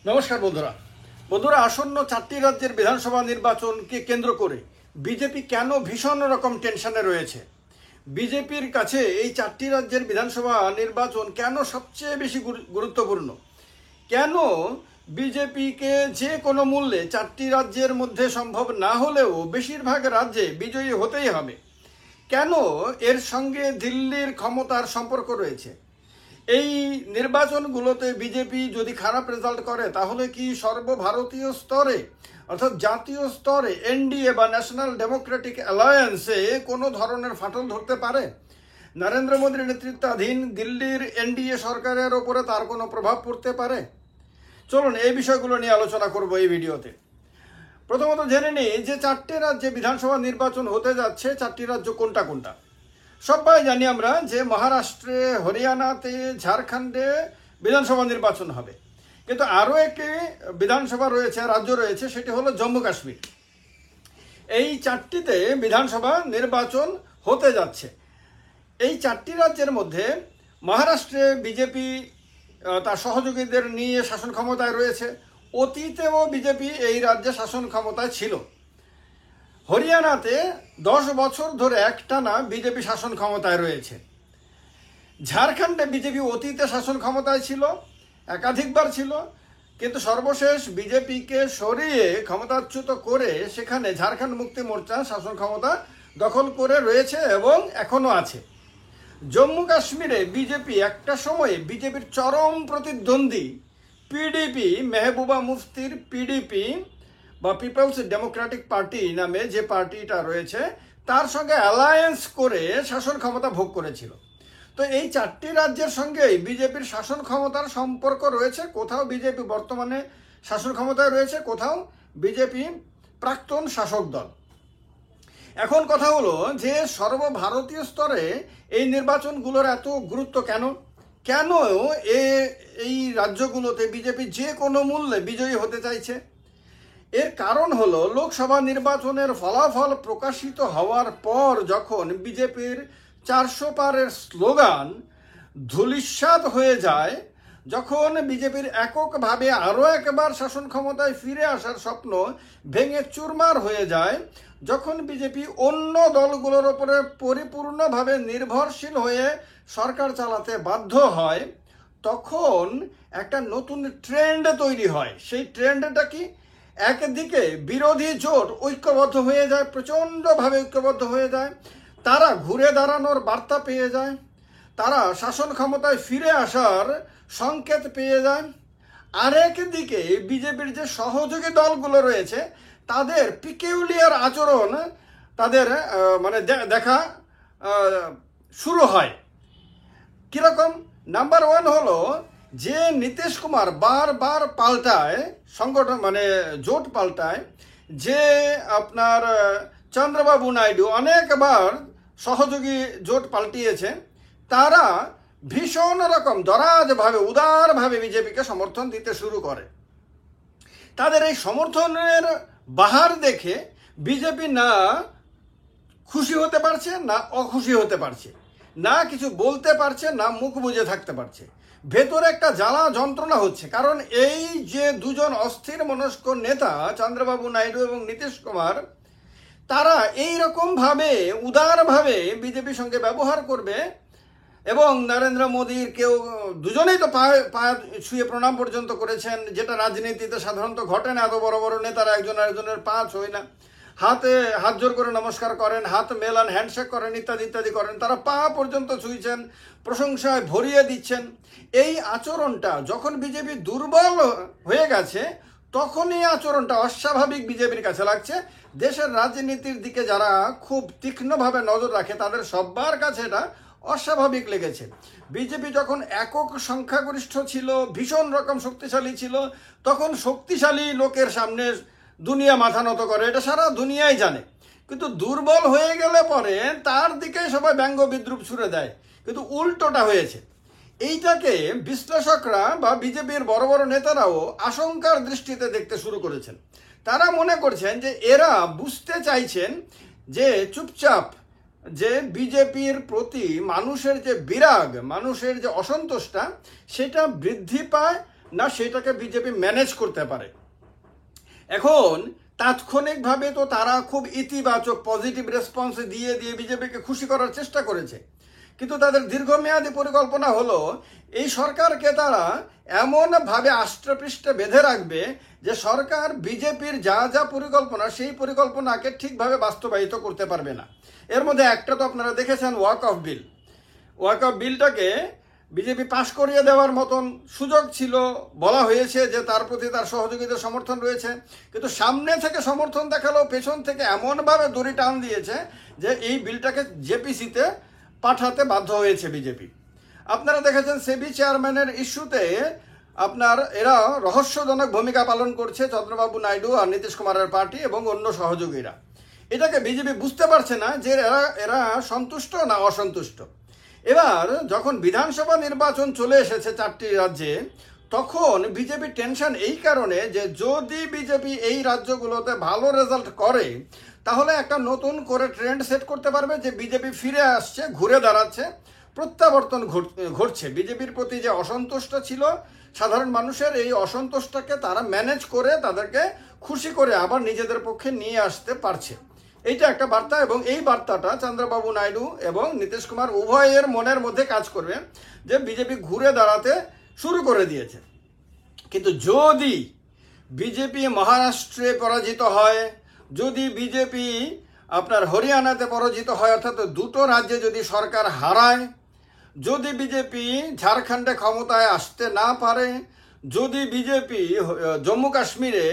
নমস্কার বন্ধুরা আসন্ন 4টি রাজ্যের বিধানসভা নির্বাচনকে কেন্দ্র করে বিজেপি কেন ভীষণ রকম টেনশনে রয়েছে? বিজেপির কাছে এই 4টি রাজ্যের বিধানসভা নির্বাচন কেন সবচেয়ে বেশি গুরুত্বপূর্ণ? কেন বিজেপিকে যে কোনো মূল্যে 4টি রাজ্যের মধ্যে সম্ভব না হলেও বেশিরভাগ রাজ্যে বিজয়ী হতেই হবে? কেন এর সঙ্গে দিল্লির ক্ষমতার সম্পর্ক রয়েছে? এই নির্বাচনগুলোতে বিজেপি যদি খারাপ রেজাল্ট করে তাহলে কি সর্বভারতীয় স্তরে অর্থাৎ জাতীয় স্তরে এনডিএ বা ন্যাশনাল ডেমোক্রেটিক অ্যালায়েন্সে কোনো ধরনের ফাটল ধরতে পারে? নরেন্দ্র মোদীর নেতৃত্বাধীন দিল্লির এনডিএ সরকারের ওপরে তার কোনো প্রভাব পড়তে পারে? চলুন এই বিষয়গুলো নিয়ে আলোচনা করব এই ভিডিওতে। প্রথমত জেনে নিই যে 4টে রাজ্যে বিধানসভা নির্বাচন হতে যাচ্ছে। 4টি রাজ্য কোনটা কোনটা? সবাই জানি আমরা যে মহারাষ্ট্রে, হরিয়ানাতে, ঝাড়খণ্ডে বিধানসভা নির্বাচন হবে, কিন্তু আরও একটি বিধানসভা রয়েছে, রাজ্য রয়েছে, সেটি হলো জম্মু কাশ্মীর। এই 4টিতে বিধানসভা নির্বাচন হতে যাচ্ছে। এই 4টি রাজ্যের মধ্যে মহারাষ্ট্রে বিজেপি তার সহযোগীদের নিয়ে শাসন ক্ষমতায় রয়েছে। অতীতেও বিজেপি এই রাজ্যে শাসন ক্ষমতায় ছিল। হরিয়ানাতে 10 বছর ধরে একটানা বিজেপি শাসন ক্ষমতায় রয়েছে। ঝাড়খণ্ডে বিজেপি অতীতে শাসন ক্ষমতায় ছিল, একাধিকবার ছিল, কিন্তু সর্বশেষ বিজেপিকে সরিয়ে ক্ষমতাচ্যুত করে সেখানে ঝাড়খণ্ড মুক্তি মোর্চা শাসন ক্ষমতা দখল করে রয়েছে এবং এখনও আছে। জম্মু কাশ্মীরে বিজেপি একটা সময়ে বিজেপির চরম প্রতিদ্বন্দ্বী পিডিপি, মেহবুবা মুফতির পিডিপি বা পিপলস ডেমোক্রেটিক পার্টি নামে যে পার্টিটা রয়েছে তার সঙ্গে অ্যালায়েন্স করে শাসন ক্ষমতা ভোগ করেছিল। তো এই 4টি রাজ্যের সঙ্গে বিজেপির শাসন ক্ষমতার সম্পর্ক রয়েছে। কোথাও বিজেপি বর্তমানে শাসন ক্ষমতায় রয়েছে, কোথাও বিজেপি প্রাক্তন শাসক দল। এখন কথা হলো যে সর্বভারতীয় স্তরে এই নির্বাচনগুলোর এত গুরুত্ব কেন? কেন এই রাজ্যগুলোতে বিজেপি যে কোনো মূল্যে বিজয়ী হতে চাইছে? এর কারণ হলো লোকসভা নির্বাচনের ফলাফল প্রকাশিত হওয়ার পর যখন বিজেপির 400 পারের স্লোগান ধূলিসাৎ হয়ে যায়, যখন বিজেপির এককভাবে আরও একবার শাসন ক্ষমতায় ফিরে আসার স্বপ্ন ভেঙে চুরমার হয়ে যায়, যখন বিজেপি অন্য দলগুলোর ওপরে পরিপূর্ণভাবে নির্ভরশীল হয়ে সরকার চালাতে বাধ্য হয়, তখন একটা নতুন ট্রেন্ড তৈরি হয়। সেই ট্রেন্ডটা কি? একদিকে বিরোধী জোট ঐক্যবদ্ধ হয়ে যায়, প্রচণ্ডভাবে ঐক্যবদ্ধ হয়ে যায়, তারা ঘুরে দাঁড়ানোর বার্তা পেয়ে যায়, তারা শাসন ক্ষমতায় ফিরে আসার সংকেত পেয়ে যায়। আরেক দিকে বিজেপির যে সহযোগী দলগুলো রয়েছে তাদের পিকিউলিয়ার আচরণ তাদের দেখা শুরু হয়। কীরকম? নাম্বার 1 হলো যে নীতিশ কুমার বারবার পাল্টায় সংগঠন, জোট পাল্টায়, যে আপনার চন্দ্রবাবু নাইডু অনেকবার সহযোগী জোট পাল্টিয়েছে, তারা ভীষণ রকম দরাজভাবে উদারভাবে বিজেপিকে সমর্থন দিতে শুরু করে। তাদের এই সমর্থনের বাহার দেখে বিজেপি না খুশি হতে পারছে, না অখুশি হতে পারছে, না কিছু বলতে পারছে, না মুখ বুজে থাকতে পারছে। ভেতরে একটা জ্বালা যন্ত্রণা হচ্ছে। কারণ এই যে দুজন অস্থির মনস্ক নেতা চন্দ্রবাবু নাইডু এবং নীতিশ কুমার, তারা এইরকমভাবে উদারভাবে বিজেপির সঙ্গে ব্যবহার করবে এবং নরেন্দ্র মোদীর কেউ দুজনেই তো পায়ে ছুঁয়ে প্রণাম পর্যন্ত করেছেন, যেটা রাজনীতিতে সাধারণত ঘটে না। এত বড় বড় নেতারা একজন আরেকজনের পা ছুঁয় না, হাত জোর করে নমস্কার করেন, হাত মেলান, হ্যান্ডশেক করেন, ইত্যাদি ইত্যাদি করেন। তারা পা পর্যন্ত ছুঁইছেন, প্রশংসায় ভরিয়ে দিচ্ছেন। এই আচরণটা যখন বিজেপি দুর্বল হয়ে গেছে তখন এই আচরণটা অস্বাভাবিক বিজেপির কাছে লাগছে। দেশের রাজনীতির দিকে যারা খুব তীক্ষ্ণভাবে নজর রাখে তাদের সবার কাছে এটা অস্বাভাবিক লেগেছে। বিজেপি যখন একক সংখ্যাগরিষ্ঠ ছিল, ভীষণ রকম শক্তিশালী ছিল, তখন শক্তিশালী লোকের সামনে দুনিয়া মাথা নত করে, এটা সারা দুনিয়াই জানে। কিন্তু দুর্বল হয়ে গেলে পরে তার দিকে সবাই ব্যঙ্গ বিদ্রুপ ছুড়ে দেয়। কিন্তু উল্টোটা হয়েছে। এইটাকে বিশ্লেষকরা বা বিজেপির বড় বড় নেতারাও আশঙ্কার দৃষ্টিতে দেখতে শুরু করেছেন। তারা মনে করছেন যে এরা বুঝতে চাইছেন যে চুপচাপ যে বিজেপির প্রতি মানুষের যে বিরাগ, মানুষের যে অসন্তোষটা, সেটা বৃদ্ধি পায় না সেটাকে বিজেপি ম্যানেজ করতে পারে। এখন তাৎক্ষণিকভাবে তো তারা খুব ইতিবাচক পজিটিভ রেসপন্স দিয়ে বিজেপিকে খুশি করার চেষ্টা করেছে, কিন্তু তাদের দীর্ঘমেয়াদী পরিকল্পনা হলো এই সরকারকে তারা এমনভাবে আষ্টপৃষ্ঠে বেঁধে রাখবে যে সরকার বিজেপির যা যা পরিকল্পনা সেই পরিকল্পনাকে ঠিকভাবে বাস্তবায়িত করতে পারবে না। এর মধ্যে একটা তো আপনারা দেখেছেন Waqf bill. Waqf বিলটাকে বিজেপি পাশ করিয়ে দেওয়ার মতন সুযোগ ছিল, বলা হয়েছে যে তার প্রতি তার সহযোগীদের সমর্থন রয়েছে, কিন্তু সামনে থেকে সমর্থন দেখালেও পেছন থেকে এমনভাবে দড়ি টান দিয়েছে যে এই বিলটাকে জেপিসিতে পাঠাতে বাধ্য হয়েছে বিজেপি। আপনারা দেখেছেন সেবি চেয়ারম্যানের ইস্যুতে এরা রহস্যজনক ভূমিকা পালন করছে চন্দ্রবাবু নাইডু আর নীতিশ কুমারের পার্টি এবং অন্য সহযোগীরা। এটাকে বিজেপি বুঝতে পারছে না যে এরা সন্তুষ্ট না অসন্তুষ্ট। এবার যখন বিধানসভা নির্বাচন চলে এসেছে 4টি রাজ্যে, তখন বিজেপি টেনশন এই কারণে যে যদি বিজেপি এই রাজ্যগুলোতে ভালো রেজাল্ট করে তাহলে একটা নতুন করে ট্রেন্ড সেট করতে পারবে যে বিজেপি ফিরে আসছে, ঘুরে দাঁড়াচ্ছে, প্রত্যাবর্তন ঘটছে। বিজেপির প্রতি যে অসন্তুষ্ট ছিল সাধারণ মানুষের, এই অসন্তোষটাকে তারা ম্যানেজ করে তাদেরকে খুশি করে আবার নিজেদের পক্ষে নিয়ে আসতে পারছে। এইটা একটা বার্তা, এবং এই বার্তাটা চন্দ্রবাবু নাইডু এবং নীতিশ কুমার উভয়ের মনের মধ্যে কাজ করবে যে বিজেপি ঘুরে দাঁড়াতে শুরু করে দিয়েছে। কিন্তু যদি বিজেপি মহারাষ্ট্রে পরাজিত হয়, যদি বিজেপি হরিয়ানাতে পরাজিত হয়, অর্থাৎ দুটো রাজ্যে যদি সরকার হারায়, যদি বিজেপি ঝাড়খণ্ডে ক্ষমতায় আসতে না পারে, যদি বিজেপি জম্মু কাশ্মীরে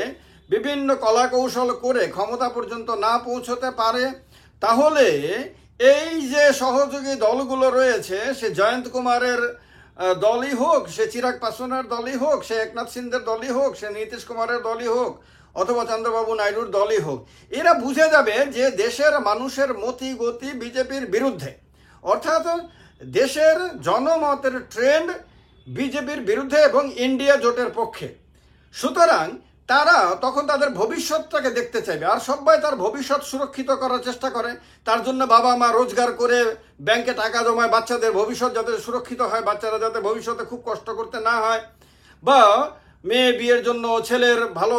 বিভিন্ন কলাকৌশল করে ক্ষমতা পর্যন্ত না পৌঁছতে পারে, তাহলে এই যে সহযোগী দলগুলো রয়েছে, সে জয়ন্ত কুমারের দলই হোক, সে চিরাগ পাসওয়ানের দলই হোক, সে একনাথ সিন্ধের দলই হোক, সে নীতিশ কুমারের দলই হোক, অথবা চন্দ্রবাবু নাইডুর দলই হোক, এরা বুঝে যাবে যে দেশের মানুষের মতি গতি বিজেপির বিরুদ্ধে, অর্থাৎ দেশের জনমতের ট্রেন্ড বিজেপির বিরুদ্ধে এবং ইন্ডিয়া জোটের পক্ষে। সুতরাং তারা তখন তাদের ভবিষ্যৎটাকে দেখতে চাইবে, আর সবাই তার ভবিষ্যৎ সুরক্ষিত করার চেষ্টা করে। তার জন্য বাবা মা রোজগার করে ব্যাংকে টাকা জমায়, বাচ্চাদের ভবিষ্যৎ যাতে সুরক্ষিত হয়, বাচ্চারা যাতে ভবিষ্যতে খুব কষ্ট করতে না হয়, বা মেয়ে বিয়ের জন্য, ছেলের ভালো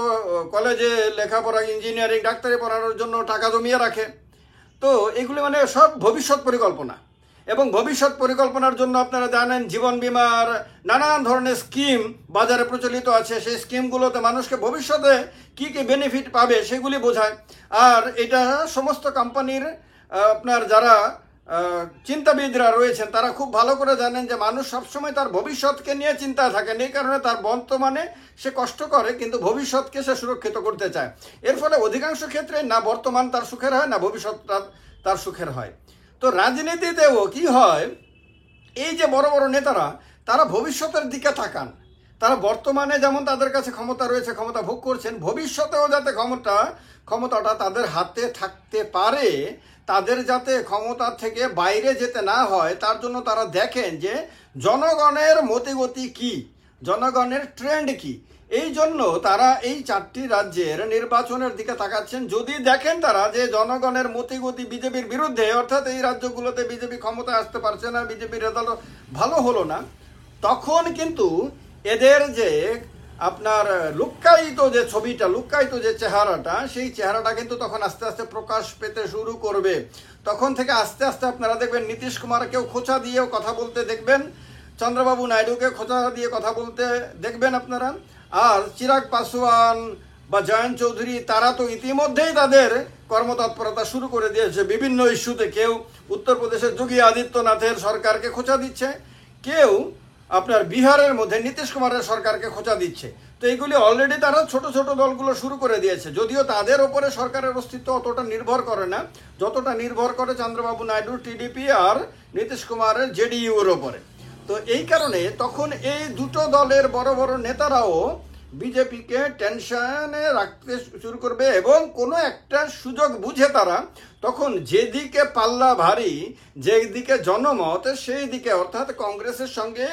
কলেজে লেখাপড়া, ইঞ্জিনিয়ারিং, ডাক্তারি পড়ানোর জন্য টাকা জমিয়ে রাখে। তো এগুলি সব ভবিষ্যৎ পরিকল্পনা, এবং ভবিষ্যৎ পরিকল্পনার জন্য আপনারা জানেন জীবন বীমার নানান ধরনের স্কিম বাজারে প্রচলিত আছে। সেই স্কিমগুলোতে মানুষকে ভবিষ্যতে কি কি বেনিফিট পাবে সেগুলি বোঝায়। আর এটা সমস্ত কোম্পানির যারা চিন্তাবিদরা রয়েছেন তারা খুব ভালো করে জানেন যে মানুষ সবসময় তার ভবিষ্যৎকে নিয়ে চিন্তায় থাকেন, এই কারণে তার বর্তমানে সে কষ্ট করে কিন্তু ভবিষ্যৎকে সে সুরক্ষিত করতে চায়। এর ফলে অধিকাংশ ক্ষেত্রে না বর্তমান তার সুখের হয়, না ভবিষ্যৎটা তার সুখের হয়। তো রাজনীতিতেও কি হয়, এই যে বড় বড় নেতারা তারা ভবিষ্যতের দিকে তাকান। তারা বর্তমানে যেমন তাদের কাছে ক্ষমতা রয়েছে, ক্ষমতা ভোগ করছেন, ভবিষ্যতেও যাতে ক্ষমতাটা তাদের হাতে থাকতে পারে, তাদের যাতে ক্ষমতা থেকে বাইরে যেতে না হয়, তার জন্য তারা দেখেন যে জনগণের মতিগতি কি, জনগণের ট্রেন্ড কি। এই জন্য তারা এই 4টি রাজ্যের নির্বাচনের দিকে তাকাচ্ছেন। যদি দেখেন তারা যে জনগণের মতিগতি বিজেপির বিরুদ্ধে, অর্থাৎ এই রাজ্যগুলোতে বিজেপি ক্ষমতায় আসতে পারছে না, বিজেপির রেজাল্ট ভালো হলো না, তখন কিন্তু এদের যে লুক্কায়িত যে ছবিটা, লুক্কায়িত যে চেহারাটা, সেই চেহারাটা কিন্তু তখন আস্তে আস্তে প্রকাশ পেতে শুরু করবে। তখন থেকে আস্তে আস্তে আপনারা দেখবেন নীতিশ কুমারকেও খোঁচা দিয়েও কথা বলতে দেখবেন, চন্দ্রবাবু নাইডুকে খোঁচা দিয়ে কথা বলতে দেখবেন আপনারা। আর চিরাগ পাসওয়ান বা জয়ন্ত চৌধুরী তারা তো ইতিমধ্যেই তাদের কর্মতৎপরতা শুরু করে দিয়েছে বিভিন্ন ইস্যুতে। কেউ উত্তরপ্রদেশের যোগী আদিত্যনাথের সরকারকে খোঁচা দিচ্ছে, কেউ বিহারের মধ্যে নীতিশ কুমারের সরকারকে খোঁচা দিচ্ছে। তো এইগুলি অলরেডি তারা ছোট ছোট দলগুলো শুরু করে দিয়েছে, যদিও তাদের ওপরে সরকারের অস্তিত্ব অতটা নির্ভর করে না যতটা নির্ভর করে চন্দ্রবাবু নাইডুর টিডিপি আর নীতিশ কুমারের জেডিইউর ওপরে। তো এই কারণে তখন এই দুটো দলের বড় বড় নেতারাও বিজেপিকে টেনশনে রাখতে শুরু করবে, এবং কোনো একটা সুযোগ বুঝে তারা তখন যেদিকে পাল্লা ভারী, যেদিকে জনমত, সেই দিকে অর্থাৎ কংগ্রেসের সঙ্গে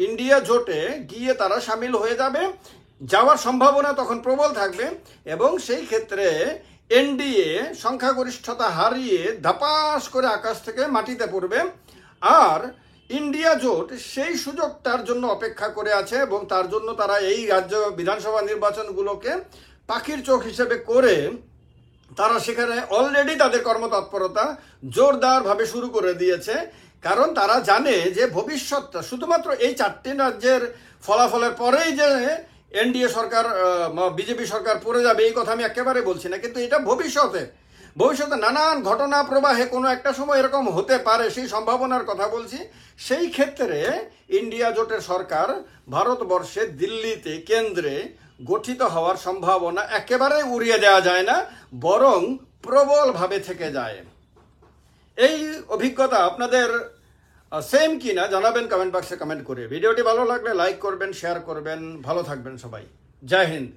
ইন্ডিয়া জোটে গিয়ে তারা সামিল হয়ে যাওয়ার সম্ভাবনা তখন প্রবল থাকবে। এবং সেই ক্ষেত্রে এনডিএ সংখ্যাগরিষ্ঠতা হারিয়ে ধাপাস করে আকাশ থেকে মাটিতে পড়বে। আর ইন্ডিয়া জোট সেই সুযোগটার জন্য অপেক্ষা করে আছে এবং তার জন্য তারা এই রাজ্য বিধানসভা নির্বাচনগুলোকে পাখির চোখ হিসেবে করে তারা সেখানে অলরেডি তাদের কর্মতৎপরতা জোরদারভাবে শুরু করে দিয়েছে। কারণ তারা জানে যে ভবিষ্যৎটা শুধুমাত্র এই 4টি রাজ্যের ফলাফলের পরেই যে এনডিএ সরকার বিজেপি সরকার পড়ে যাবে এই কথা আমি একেবারে বলছি না, কিন্তু এটা ভবিষ্যতে নানান ঘটনা প্রবাহে কোনো একটা সময় এরকম হতে পারে, সেই সম্ভাবনার কথা বলছি। সেই ক্ষেত্রে ইন্ডিয়া জোটের সরকার ভারতবর্ষে দিল্লিতে কেন্দ্রে গঠিত হওয়ার সম্ভাবনা একেবারে উড়িয়ে দেওয়া যায় না, বরং প্রবলভাবে থেকে যায়। এই অভিজ্ঞতা আপনাদের সেম কি না জানাবেন কমেন্ট বক্সে কমেন্ট করে। ভিডিওটি ভালো লাগলে লাইক করবেন, শেয়ার করবেন। ভালো থাকবেন সবাই। জয় হিন্দ।